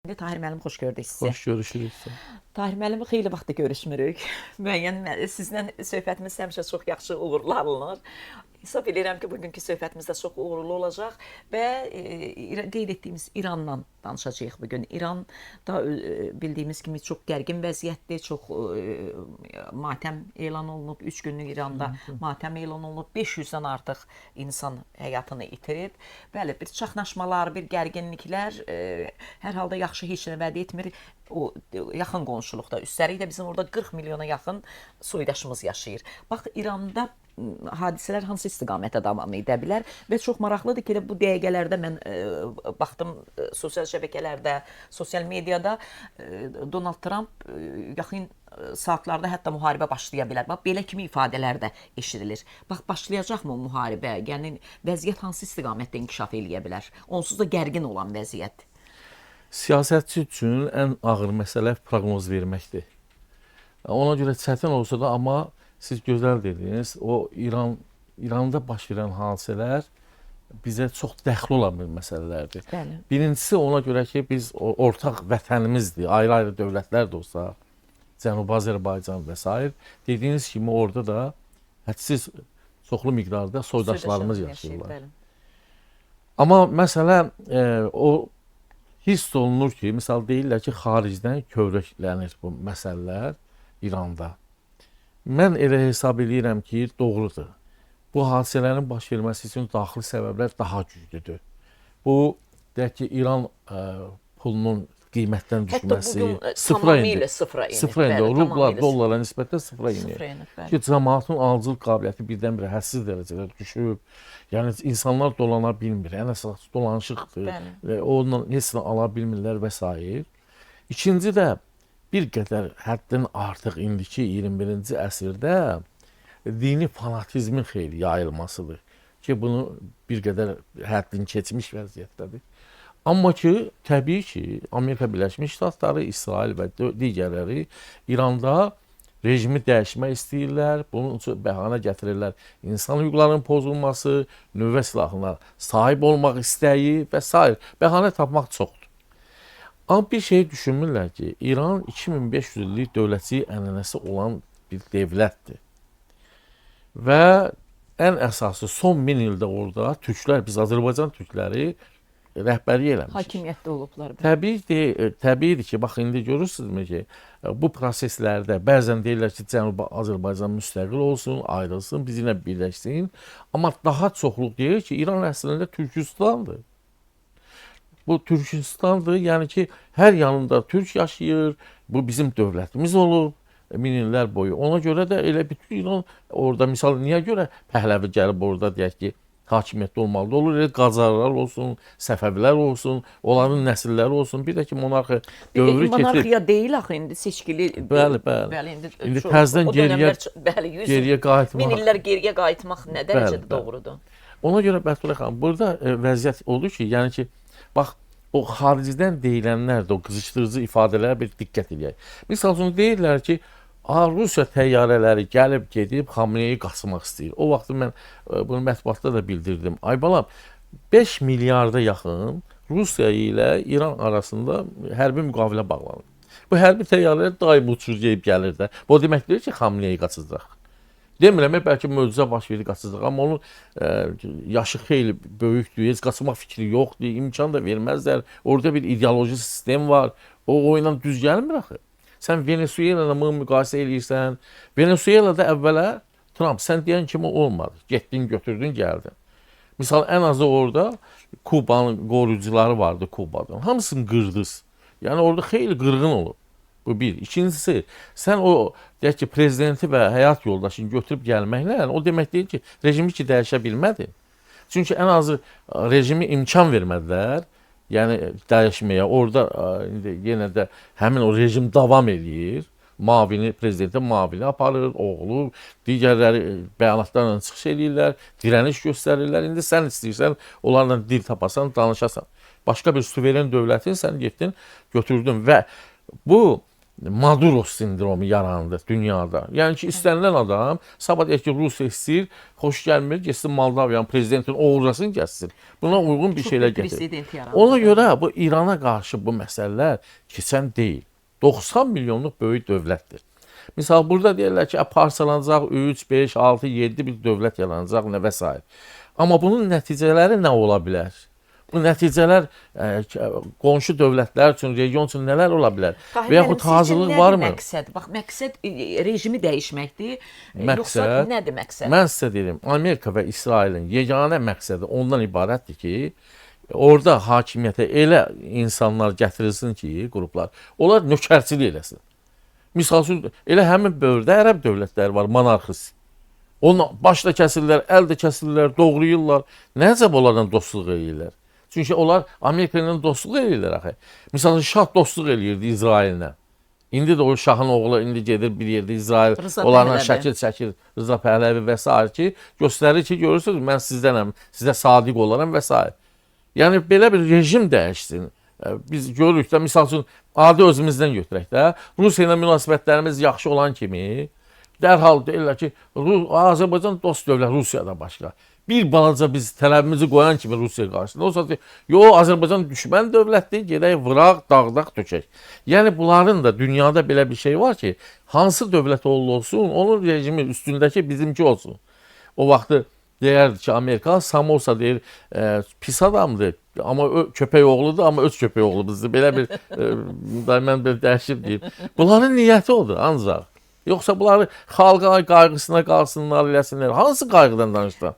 Tahir müəllim, xoş gördük sizi. Xoş görüşürük. Tahir müəllimi xeyli vaxtdır görüşmürük. Müəyyən sizlə söhbətimiz həmişə çox yaxşı uğurlu alınır. Hesab edirəm ki, bugünkü söhbətimiz də çox uğurlu olacaq və qeyd etdiyimiz İrandan danışacağıq bugün. İran da bildiyimiz kimi çox gərgin vəziyyətdir, çox matəm elan olunub, 3 günlük İranda matəm elan olunub, 500-dən artıq insan həyatını itirib. Bəli, bir çaxnaşmalar, bir gərginliklər hər halda yaxşı heç nə vəd etmir. O yaxın qonşuluqda, üstəlik də bizim orada 40 milyona yaxın soydaşımız yaşayır. Bax, İranda hadisələr hansı istiqamətə davam edə bilər və çox maraqlıdır ki, bu dəqiqələrdə mən baxdım sosial şəbəkələrdə, sosial mediada Donald Trump yaxın saatlarda hətta müharibə başlaya bilər. Bax, belə kimi ifadələr də eşidilir. Bax, başlayacaqmı o müharibə? Yəni vəziyyət hansı istiqamətdə inkişaf eləyə bilər? Onsuz da gərgin olan vəziyyət. Siyasətçi üçün ən ağır məsələ proqnoz verməkdir. Ona görə çətin olsa da, amma siz gözəl dediniz, o İranda baş verən hadisələr bizə çox dəxli olan bir məsələlərdir. Bəli. Birincisi ona görə ki, biz ortaq vətənimizdir, ayrı-ayrı dövlətlər də olsa, Cənubi Azərbaycan və s. Dediyiniz kimi orada da hədsiz çoxlu miqdarda soydaşlarımız yaşayırlar. Amma məsələ o hiss olunur ki, misal deyirlər ki, xaricdən kövrəklənir bu məsələlər İranda. Mən elə hesab edirəm ki, doğrudur. Bu hadisələrin baş verməsi üçün daxili səbəblər daha güclüdür. Bu, deyək ki, İran pulunun qiymətdən düşməsi, sıfıra indi. Sıfıra indi. Rubla, dollara nisbətən sıfıra indi. Ki, cəmaatın alıcılıq qabiliyyəti birdən-birə hədsiz dərəcədə düşüb. Yəni, insanlar dolana bilmir. Ən əsas dolanışıqdır. Onunla heç nə ala bilmirlər və s. İkinci də, bir qədər həddən artıq indiki 21-ci əsrdə dini fanatizmin xeyli yayılmasıdır ki, bunu bir qədər həddin keçmiş vəziyyətdədir. Amma ki, təbii ki, Amerika Birləşmiş Ştatları, İsrail və digərləri İranda rejimi dəyişmək istəyirlər, bunun üçün bəhanə gətirirlər. İnsan hüquqlarının pozulması, nüvə silahına sahib olmaq istəyi və s. Bəhanə tapmaq çoxdur. Amma bir şey düşünmürlər ki, İran 2500 illik dövlətçilik ənənəsi olan bir dövlətdir. Və ən əsası son 1000 ildə orada türklər, biz Azərbaycan türkləri rəhbərlik eləmişik. Hakimiyyətdə olublar. Təbiidir ki, bax, indi görürsünüzmü ki, bu proseslərdə bəzən deyirlər ki, Cənubi Azərbaycan müstəqil olsun, ayrılsın, bizimlə birləşsin. Amma daha çoxluq deyir ki, İran əslində Türkistandır. Bu Türkistandır, yəni ki, hər yanında türk yaşayır, bu bizim dövlətimiz olub 1000 illər boyu. Ona görə də elə bütün İran orada, misal, niyə görə Pəhləvi gəlib orada, deyək ki, hakimiyyətdə olmalıdır? Olur, elə Qacarlar olsun, Səfəvilər olsun, onların nəsilləri olsun, bir də ki, monarxiya dövrü keçir. Monarxiya deyil axı, indi seçkili. Bəli. İndi təzdən geriyə qayıtmaq. 1000 illər geriyə qayıtmaq nə dərəcədə doğrudur? Ona görə Bətullah xanım, burada vəziyyət olur ki, yəni ki, bax, o xaricdən deyilənlər də, o qızışdırıcı ifadələrə bir diqqət edək. Misal üçün deyirlər ki, Rusiya təyyarələri gəlib gedib Xamneyi qaçmaq istəyir. O vaxt mən bunu mətbuatda da bildirdim. Ay balam, 5 milyarda yaxın Rusiya ilə İran arasında hərbi müqavilə bağlanır. Bu hərbi təyyarələr daim uçur deyib gəlir də. Bu demək deyir ki, Xamneyi qaçacaq. Demirəm, bəlkə möcüzə baş verir, qaçacaq, amma onun yaşı xeyli böyükdür, heç qaçmaq fikri yoxdur, imkan da verməzlər. Orada bir ideoloji sistem var, o oyla düz gəlmir axı. Sən Venezuela'la müqayisə eləyirsən, Venezuela'da əvvələ Trump, sən deyən kimi olmadı, getdin, götürdün, gəldin. Misal, ən azı orada Kubanın qoruyucuları vardı Kubadan, hamısını qırdız. Yəni, orada xeyli qırğın olub. Bu bir. İkincisi, sən o, deyək ki, prezidenti və həyat yoldaşını götürüb gəlməklə, o demək deyil ki, rejimi ki, dəyişə bilmədi. Çünki ən azı rejimi imkan vermədilər, yəni dəyişməyə. Orada yenə də həmin o rejim davam edir. Mavini, prezidentin mavini aparır, oğlu, digərləri bəyanatlarla çıxış edirlər, dirəniş göstərirlər. İndi sən istəyirsən, onlarla dil tapasan, danışasan. Başqa bir suveren dövlətin sən getdin, götürdün və bu Maduro sindromu yarandı dünyada. Yəni ki, istənilən adam sabah deyək ki, Rusiya istəyir, xoş gəlmir, getsin Moldaviyanın prezidentinin oğurlasın gəlsin. Buna uyğun bir şeylər gətirir. Prezident yarandı. Ona görə bu İrana qarşı bu məsələlər keçən deyil. 90 milyonluq böyük dövlətdir. Misal burada deyirlər ki, parçalanacaq 3, 5, 6, 7 bir dövlət yaranacaq nə və s. Amma bunun nəticələri nə ola bilər? Bu nəticələr qonşu dövlətlər üçün, region üçün nələr ola bilər? Və yaxud hazırlıq varmı? Məqsəd, bax, məqsəd rejimi dəyişməkdir. Yoxsa Məqsəd, nədir məqsəd? mən sizə deyim, Amerika və İsrailin yeganə məqsədi ondan ibarətdir ki, orada hakimiyyətə elə insanlar gətirilsin ki, qruplar, onlar nökərçilik eləsin. Misal üçün, elə həmin bövrdə ərəb dövlətləri var, monarxist. Onu başda kəsirlər, əldə kəsirlər, doğrayırlar. Nəcəb onlarla dostluq edirlər? Çünki onlar Amerika ilə dostluq edirlər axı. Məsələn, şah dostluq eləyirdi İsraillə. İndi də o şahın oğlu indi gedir bir yerdə İsrail onlarla şəkil çəkir, Rıza Pəhləvi və s. ki, göstərir ki, görürsünüz, mən sizdənəm, sizə sadiq olaram və s. Yəni belə bir rejim dəyişsin. Biz görürük də, misal üçün, adi özümüzdən götürək də, Rusiya ilə münasibətlərimiz yaxşı olan kimi, dərhal deyirlər ki, Azərbaycan dost dövlət, Rusiyadan başqa. Bir balaca biz tələbimizi qoyan kimi Rusiya qarşısında. O saat yox, Azərbaycan düşmən dövlətdir, gedək vıraq, dağdaq tökək. Yəni bunların da dünyada belə bir şey var ki, hansı dövlət olsun, onun rejimi üstündəki bizimki olsun. O vaxtı deyərdi ki, Amerika Samosa deyir, pis adamdır, amma köpək oğludur, amma öz köpək oğlumuzdur. Belə bir, mən bir dəhşib deyim. Bunların niyyəti odur ancaq. Yoxsa bunları xalqa qayğısına qalsınlar, eləsinlər. Hansı qayğıdan danışdılar?